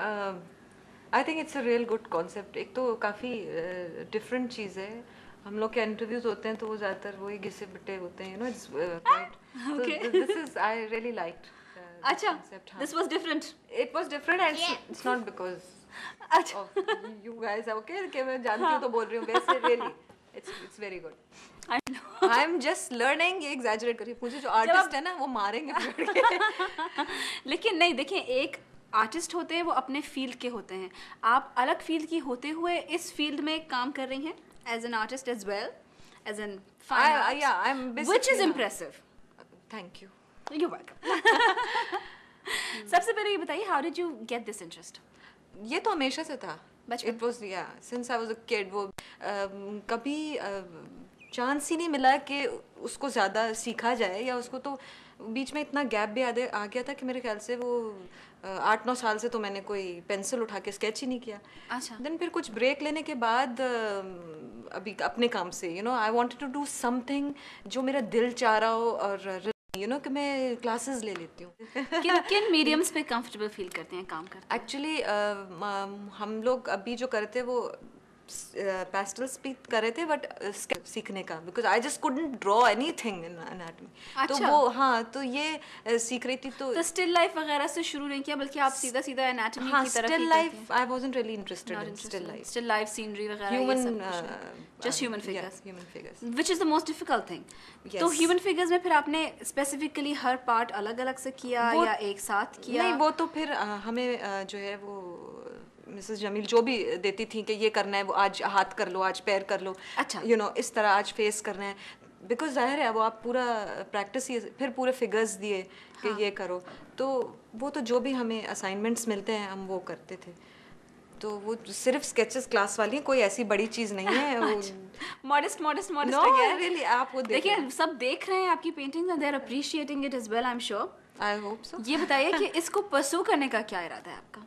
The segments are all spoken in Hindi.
I think it's a real good concept. एक तो काफ़ी डिफरेंट चीज़ है। हम लोग के इंटरव्यूज होते हैं तो वो ज़्यादातर वही घिसे पिटे होते हैं, इट्स क्वाइट। तो Okay. This is I really liked this अच्छा, कॉन्सेप्ट। हाँ, this was different. It was different and it's not because अच्छा, ऑफ यू गाइस, ओके, कि मैं जानती हूँ तो बोल रही हूँ, वैसे really it's very good. I know. I am just learning, ये एग्जैजरेट करिए, मुझे जो जब आर्टिस्ट आप है ना वो मारेंगे पकड़ के। लेकिन नहीं, देखिए, एक आर्टिस्ट होते हैं वो अपने फील्ड के होते हैं। आप अलग फील्ड की होते हुए इस फील्ड में काम कर रही हैं as an artist as well, as an fine Yeah, I'm arts, which basically, is हाँ, impressive. Thank you. You welcome. सबसे पहले ये बताइए, how did you get this interest? ये तो हमेशा से था। बचपन? इट वॉज, या since I was a kid. वो कभी चांस ही नहीं मिला कि उसको ज़्यादा सीखा जाए, या उसको तो बीच में इतना गैप भी आ गया था कि मेरे ख्याल से वो 8-9 साल से तो मैंने कोई पेंसिल उठा के स्केच ही नहीं किया। अच्छा। देन फिर कुछ ब्रेक लेने के बाद अभी अपने काम से I wanted to do something जो मेरा दिल चाह रहा हो, और कि मैं क्लासेस ले लेती हूँ। किन किन मीडियम्स पे कंफर्टेबल फील करते हैं काम करते हैं? एक्चुअली हम लोग अभी जो करते हैं वो पेस्टल्स भी कर रहे थे, बट सीखने का, because I just couldn't draw anything in anatomy. तो अच्छा। वो, हाँ, तो ये सीख रही थी। तो स्टिल लाइफ वगैरह से शुरू नहीं किया, बल्कि आप सीधा सीधा एनाटॉमी हाँ, की तरफ still he life I wasn't really interested not in still life, still life, scenery वगैरह, ये ह्यूमन, सब कुछ, just human figures, human figures. Which is the most difficult thing. Yes. तो ह्यूमन फिगर्स में फिर आपने स्पेसिफिकली हर पार्ट अलग अलग से किया या एक साथ किया? नहीं, वो तो फिर हमें जो है वो मिसेस जमील जो भी देती थी कि ये करना है, वो आज हाथ कर लो, आज पैर कर लो, अच्छा। इस तरह आज फेस करना है, बिकॉज जाहिर है वो आप पूरा प्रैक्टिस ही, फिर पूरे फिगर्स दिए कि हाँ। ये करो। तो वो तो जो भी हमें असाइनमेंट्स मिलते हैं हम वो करते थे। तो वो सिर्फ स्केचेस क्लास वाली है, कोई ऐसी बड़ी चीज़ नहीं है वो। Modest modest modest no, again. Really, आप वो देखिए, सब देख रहे हैं आपकी paintings and they are appreciating it as well, I am sure. I hope so. ये बताइए कि इसको परस्यू करने का क्या इरादा है आपका?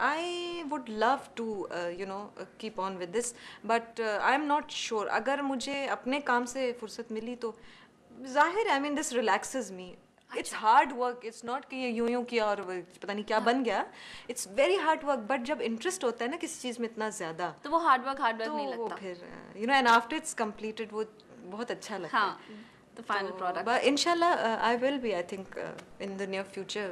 I would love to keep on with this, but I am not sure. अगर मुझे अपने काम से फुर्सत मिली तो जाहिर है, I mean, this relaxes me. It's hard work. It's not कि ये यूं किया और पता नहीं क्या बन गया. It's very hard work. But जब interest होता है ना किसी चीज़ में इतना ज़्यादा, तो वो हार्ड वर्क तो नहीं वो लगता। फिर and after it's completed वो बहुत अच्छा लगता है। हाँ, the final product. But इंशाल्लाह I will be, I think, in the near future,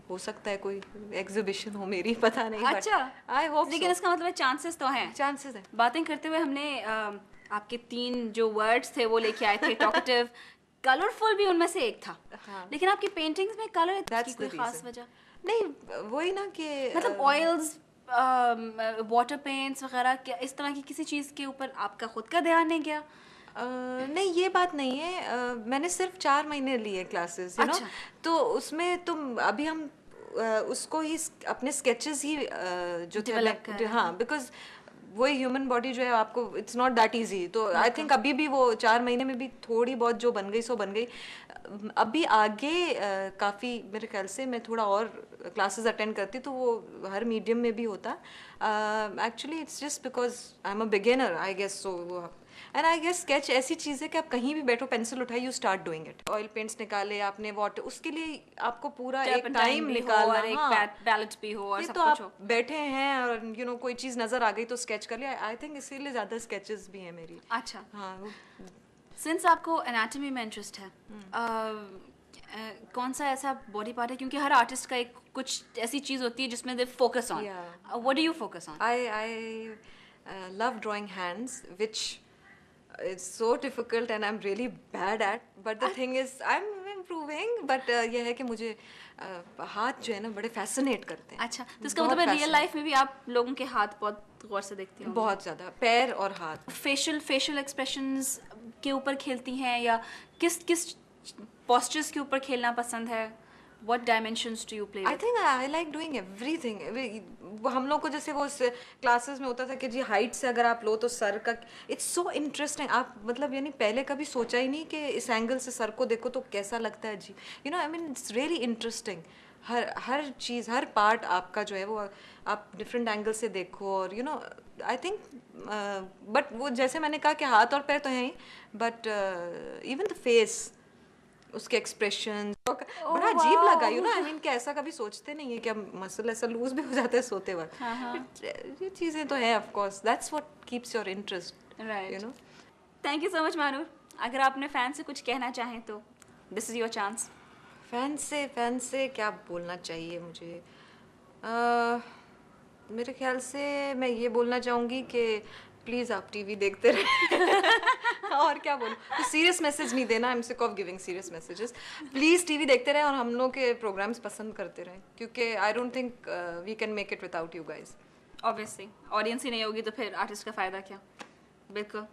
हो सकता है कोई एग्जीबिशन हो मेरी, पता नहीं। अच्छा, आई होप, लेकिन इसका मतलब चांसेस तो हैं। चांसेस है। बातें करते हुए हमने आपके 3 जो वर्ड्स थे वो लेके आए थे, टॉकेटिव, कलरफुल भी उनमें से एक था। हाँ। लेकिन आपकी पेंटिंग्स में कलर की कोई खास reason. वजह? नहीं, वही ना कि मतलब ऑयल्स, वाटर पेंट्स वगैरह, क्या इस तरह की किसी चीज़ के ऊपर आपका खुद का ध्यान नहीं गया? नहीं, ये बात नहीं है। मैंने सिर्फ 4 महीने लिए क्लासेस, अच्छा। तो उसमें तुम अभी हम उसको ही अपने स्केचेस ही जो Develop कर रहे हैं। हाँ, बिकॉज वही ह्यूमन बॉडी जो है आपको, इट्स नॉट दैट इजी। तो आई थिंक अभी भी वो 4 महीने में भी थोड़ी बहुत जो बन गई सो बन गई। अभी आगे काफ़ी मेरे ख्याल से मैं थोड़ा और क्लासेस अटेंड करती तो वो हर मीडियम में भी होता। Actually it's just because I am a beginner, I guess so. And I guess sketch ऐसी चीज़ है कि आप कहीं भी बैठो, पेंसिल उठाई, you start doing it. Oil paints निकाले आपने, वाटर, उसके लिए आपको पूरा एक टाइम निकालना, और एक हाँ, बैलेंस भी हो और ये सब तो कुछ हो। आप बैठे हैं और कोई चीज़ नज़र आ गई तो स्केच कर लिया। आई थिंक इसीलिए ज़्यादा स्केचेस भी हैं मेरी। अच्छा, हाँ, सिंस आपको एनाटॉमी में इंटरेस्ट है, कौन सा ऐसा बॉडी पार्ट है, क्योंकि हर आर्टिस्ट का एक कुछ ऐसी चीज होती है जिसमें they focus on, what do you focus on? I love drawing hands, which is so difficult and I'm really bad at. But the thing is, I'm improving. But ये है कि मुझे हाथ जो है ना बड़े fascinate करते हैं। अच्छा, तो इसका मतलब रियल लाइफ में भी आप लोगों के हाथ बहुत गौर से देखती हो? बहुत ज़्यादा, पैर और हाथ। फेशियल एक्सप्रेशंस के ऊपर खेलती हैं, या किस किस पोस्चर्स के ऊपर खेलना पसंद है? What dimensions do you play with? I think I like doing everything. हम लोग को जैसे वो क्लासेस में होता था कि जी हाइट से अगर आप लो तो सर का, इट्स सो इंटरेस्टिंग। आप मतलब यानी पहले कभी सोचा ही नहीं कि इस एंगल से सर को देखो तो कैसा लगता है जी, I mean it's really interesting. हर चीज़, हर पार्ट आपका जो है वो आप डिफरेंट एंगल से देखो, और आई थिंक, बट वो जैसे मैंने कहा कि हाथ और पैर तो हैं ही, बट इवन द फेस, उसके एक्सप्रेशन बड़ा अजीब लगा, यू नो, आई मीन कि ऐसा कभी सोचते नहीं है कि अब मसल ऐसा लूज भी हो जाता है सोते वक्त। ये चीज़ें तो है, of course that's what keeps your interest, you know. Thank you so much मानूर। अगर आप अपने फैन से कुछ कहना चाहें तो this is your chance. Fan से क्या बोलना चाहिए मुझे? मेरे ख्याल से मैं ये बोलना चाहूँगी कि प्लीज़ आप टीवी देखते रहें। और क्या बोलूँ, तो सीरियस मैसेज नहीं देना, I am sick of giving serious messages. Please TV देखते रहें और हम लोग के प्रोग्राम्स पसंद करते रहें, क्योंकि I don't think we can make it without you guys. Obviously audience ही नहीं होगी तो फिर आर्टिस्ट का फ़ायदा क्या। बिल्कुल।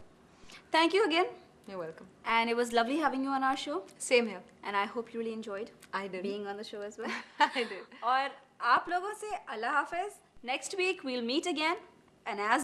Thank you again. You're welcome. And it was lovely having you on our show. Same here. And I hope you really enjoyed I did. being on the show as well. I did. और आप लोगों से अल्लाह हाफ़िज़. Next week we'll meet again. And as